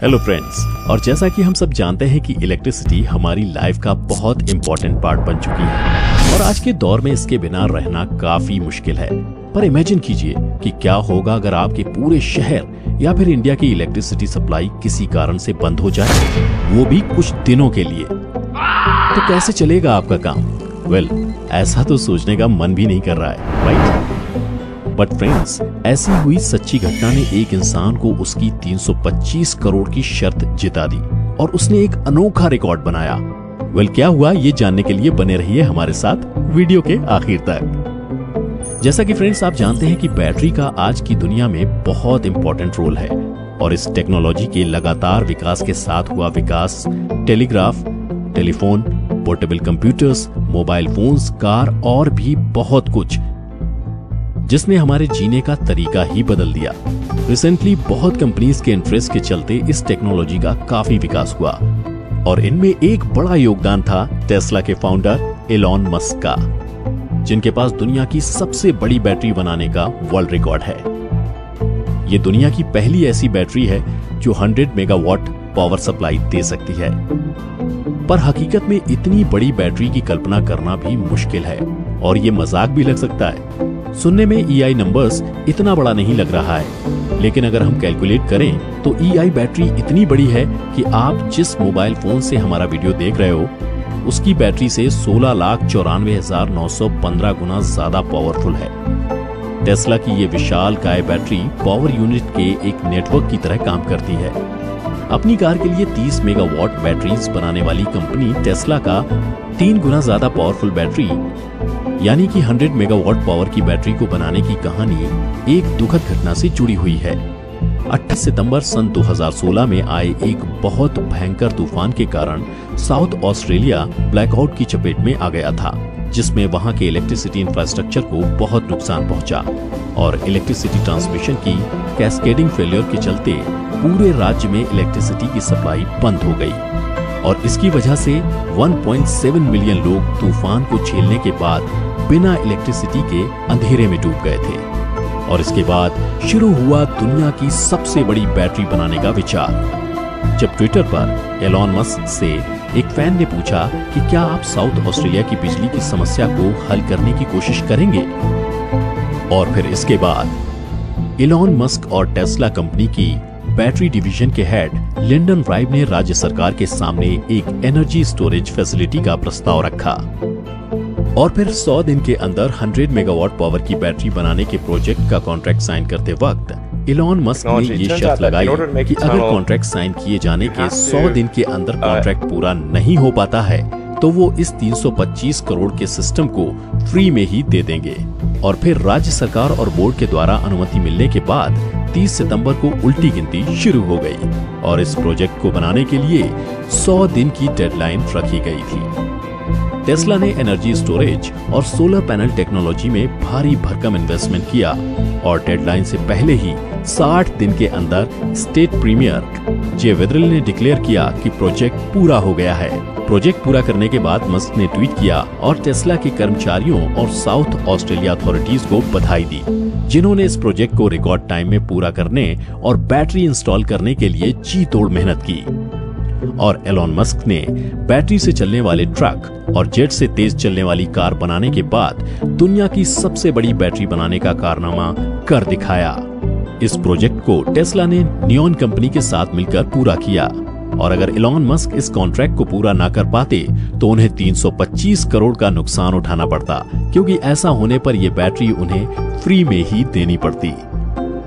Hello friends, और जैसा कि हम सब जानते हैं कि इलेक्ट्रिसिटी हमारी लाइफ का बहुत इंपॉर्टेंट पार्ट बन चुकी है और आज के दौर में इसके बिना रहना काफी मुश्किल है। पर इमेजिन कीजिए कि क्या होगा अगर आपके पूरे शहर या फिर इंडिया की इलेक्ट्रिसिटी सप्लाई किसी कारण से बंद हो जाए, वो भी कुछ दिनों के लिए। तो कैसे चलेगा आपका काम? वेल, ऐसा तो सोचने का मन भी नहीं कर रहा है, राइट? बट फ्रेंड्स, ऐसी हुई सच्ची घटना ने एक इंसान को उसकी 325 करोड़ की शर्त जिता दी और उसने एक अनोखा रिकॉर्ड बनाया। वेल, क्या हुआ ये जानने के लिए बने रहिए हमारे साथ वीडियो के आखिर तक। जैसा कि फ्रेंड्स आप जानते हैं कि बैटरी का आज की दुनिया में बहुत इंपॉर्टेंट रोल है और इस टेक्नोलॉजी के लगातार विकास के साथ हुआ विकास telegraph, telephone, portable computers, mobile phones, car और भी बहुत कुछ, जिसने हमारे जीने का तरीका ही बदल दिया। रिसेंटली बहुत कंपनीज के इंटरेस्ट के चलते इस टेक्नोलॉजी का काफी विकास हुआ और इनमें एक बड़ा योगदान था टेस्ला के फाउंडर एलॉन मस्क का, जिनके पास दुनिया की सबसे बड़ी बैटरी बनाने का वर्ल्ड रिकॉर्ड है। ये दुनिया की पहली ऐसी बैटरी है जो 100 मेगावाट पावर सप्लाई दे सकती है। पर हकीकत में इतनी बड़ी बैटरी की कल्पना करना भी मुश्किल है और ये मजाक भी लग सकता है। सुनने में EI नंबर्स इतना बड़ा नहीं लग रहा है, लेकिन अगर हम कैलकुलेट करें तो EI बैटरी इतनी बड़ी है कि आप जिस मोबाइल फोन से हमारा वीडियो देख रहे हो उसकी बैटरी से 16,94,915 गुना ज्यादा पावरफुल है। टेस्ला की ये विशाल काय बैटरी पावर यूनिट के एक नेटवर्क की तरह काम करती है। अपनी कार के लिए 30 मेगावाट बैटरीज बनाने वाली कंपनी टेस्ला का 3 गुना ज्यादा पावरफुल बैटरी यानी कि 100 मेगावाट पावर की बैटरी को बनाने की कहानी एक दुखद घटना से जुड़ी हुई है। 28 सितंबर सन 2016 में आए एक बहुत भयंकर तूफान के कारण साउथ ऑस्ट्रेलिया ब्लैकआउट की चपेट में आ गया था, जिसमें वहां के इलेक्ट्रिसिटी इंफ्रास्ट्रक्चर को बहुत नुकसान पहुंचा और इलेक्ट्रिसिटी ट्रांसमिशन की कैस्केडिंग फेलियर के चलते पूरे राज्य में इलेक्ट्रिसिटी की सप्लाई बंद हो गई और इसकी वजह से 1.7 मिलियन लोग तूफान को झेलने के बाद बिना इलेक्ट्रिसिटी के अंधेरे में डूब गए थे। और इसके बाद शुरू हुआ दुनिया की सबसे बड़ी बैटरी बनाने का विचार, जब ट्विटर पर एलॉन मस्क से एक फैन ने पूछा कि क्या आप साउथ ऑस्ट्रेलिया की बिजली की समस्या को हल करने की कोशिश करेंगे। और फिर इसके बाद एलॉन मस्क और टेस्ला कंपनी की बैटरी डिवीजन के हेड लिंडन राइव ने राज्य सरकार के सामने एक एनर्जी स्टोरेज फैसिलिटी का प्रस्ताव रखा और फिर 100 दिन के अंदर 100 मेगावाट पावर की बैटरी बनाने के प्रोजेक्ट का कॉन्ट्रैक्ट साइन करते वक्त एलॉन मस्क ने ये शर्त लगाई कि अगर कॉन्ट्रैक्ट साइन किए जाने के 100 दिन के अंदर कॉन्ट्रैक्ट पूरा नहीं हो पाता है तो वो इस 325 करोड़ के सिस्टम को फ्री में ही दे देंगे। और फिर राज्य सरकार और बोर्ड के द्वारा अनुमति मिलने के बाद 30 सितंबर को उल्टी गिनती शुरू हो गई और इस प्रोजेक्ट को बनाने के लिए 100 दिन की डेडलाइन रखी गई थी। टेस्ला ने एनर्जी स्टोरेज और सोलर पैनल टेक्नोलॉजी में भारी भरकम इन्वेस्टमेंट किया और डेडलाइन से पहले ही 60 दिन के अंदर स्टेट प्रीमियर जे वेदरल ने डिक्लेयर किया कि प्रोजेक्ट पूरा हो गया है। प्रोजेक्ट पूरा करने के बाद मस्क ने ट्वीट किया और टेस्ला के कर्मचारियों और साउथ ऑस्ट्रेलिया अथॉरिटीज को बधाई दी, जिन्होंने इस प्रोजेक्ट को रिकॉर्ड टाइम में पूरा करने और बैटरी इंस्टॉल करने के लिए जी तोड़ मेहनत की। और एलॉन मस्क ने बैटरी से चलने वाले ट्रक और जेट से तेज चलने वाली कार बनाने के बाद दुनिया की सबसे बड़ी बैटरी बनाने का कारनामा कर दिखाया। इस प्रोजेक्ट को टेस्ला ने नियॉन कंपनी के साथ मिलकर पूरा किया और अगर एलॉन मस्क इस कॉन्ट्रैक्ट को पूरा ना कर पाते तो उन्हें 325 करोड़ का नुकसान उठाना पड़ता, क्योंकि ऐसा होने पर यह बैटरी उन्हें फ्री में ही देनी पड़ती।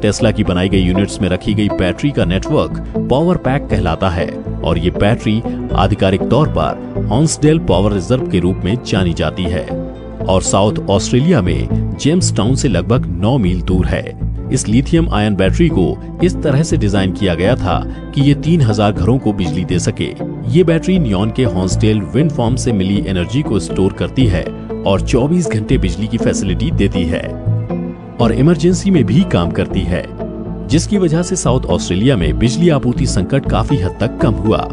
टेस्ला की बनाई गई यूनिट्स में रखी गई बैटरी का नेटवर्क पावर पैक कहलाता है और ये बैटरी आधिकारिक तौर पर हॉन्सडेल पावर रिजर्व के रूप में जानी जाती है और साउथ ऑस्ट्रेलिया में जेम्स टाउन से लगभग 9 मील दूर है। इस लिथियम आयन बैटरी को इस तरह से डिजाइन किया गया था कि ये 3000 घरों को बिजली दे सके। ये बैटरी नियॉन के हॉन्सडेल विंड फार्म से मिली एनर्जी को स्टोर करती है और 24 घंटे बिजली की फैसिलिटी देती है और इमरजेंसी में भी काम करती है, जिसकी वजह से साउथ ऑस्ट्रेलिया में बिजली आपूर्ति संकट काफी हद तक कम हुआ,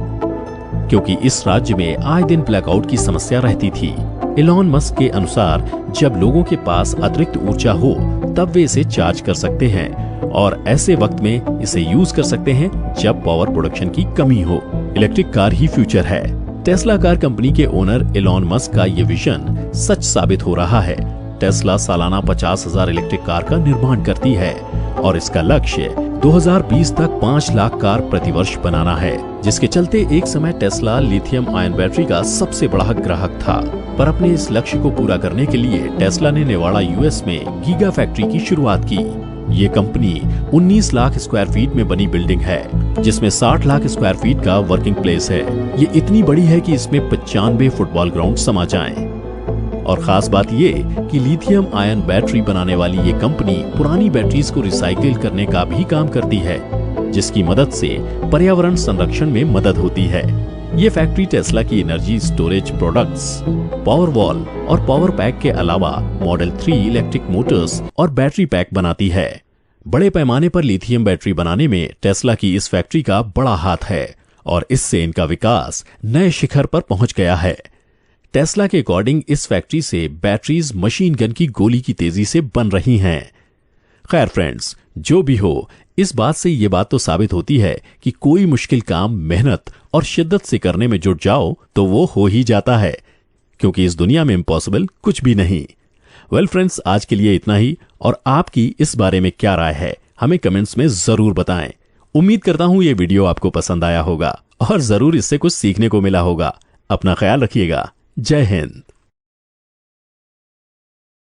क्योंकि इस राज्य में आए दिन ब्लैकआउट की समस्या रहती थी। एलॉन मस्क के अनुसार जब लोगों के पास अतिरिक्त ऊर्जा हो तब वे इसे चार्ज कर सकते हैं और ऐसे वक्त में इसे यूज कर सकते हैं जब पावर प्रोडक्शन की कमी हो। इलेक्ट्रिक कार ही फ्यूचर है। टेस्ला कार कंपनी के ओनर एलॉन मस्क का ये विजन सच साबित हो रहा है। टेस्ला सालाना 50,000 इलेक्ट्रिक कार का निर्माण करती है और इसका लक्ष्य 2020 तक 5 लाख कार प्रतिवर्ष बनाना है, जिसके चलते एक समय टेस्ला लिथियम आयन बैटरी का सबसे बड़ा ग्राहक था। पर अपने इस लक्ष्य को पूरा करने के लिए टेस्ला ने नेवाडा यूएस में गीगा फैक्ट्री की शुरुआत की। ये कंपनी 19 लाख स्क्वायर फीट में बनी बिल्डिंग है, जिसमें 60 लाख स्क्वायर फीट का वर्किंग प्लेस है। ये इतनी बड़ी है कि इसमें 95 फुटबॉल ग्राउंड समा जाएं। और खास बात ये कि लिथियम आयन बैटरी बनाने वाली ये कंपनी पुरानी बैटरीज को रिसाइकिल करने का भी काम करती है, जिसकी मदद से पर्यावरण संरक्षण में मदद होती है। ये फैक्ट्री टेस्ला की energy storage products, power wall और पावर पैक के अलावा मॉडल 3 इलेक्ट्रिक मोटर्स और बैटरी पैक बनाती है। बड़े पैमाने पर लिथियम बैटरी बनाने में टेस्ला की इस फैक्ट्री का बड़ा हाथ है और इससे इनका विकास नए शिखर पर पहुंच गया है। टेस्ला के अकॉर्डिंग इस फैक्ट्री से बैटरीज मशीन गन की गोली की तेजी से बन रही हैं। खैर फ्रेंड्स, जो भी हो, इस बात से ये बात तो साबित होती है कि कोई मुश्किल काम मेहनत और शिद्दत से करने में जुट जाओ तो वो हो ही जाता है, क्योंकि इस दुनिया में इम्पॉसिबल कुछ भी नहीं। वेल फ्रेंड्स, आज के लिए इतना ही और आपकी इस बारे में क्या राय है हमें कमेंट्स में जरूर बताएं। उम्मीद करता हूं ये वीडियो आपको पसंद आया होगा और जरूर इससे कुछ सीखने को मिला होगा। अपना ख्याल रखिएगा। जय हिंद।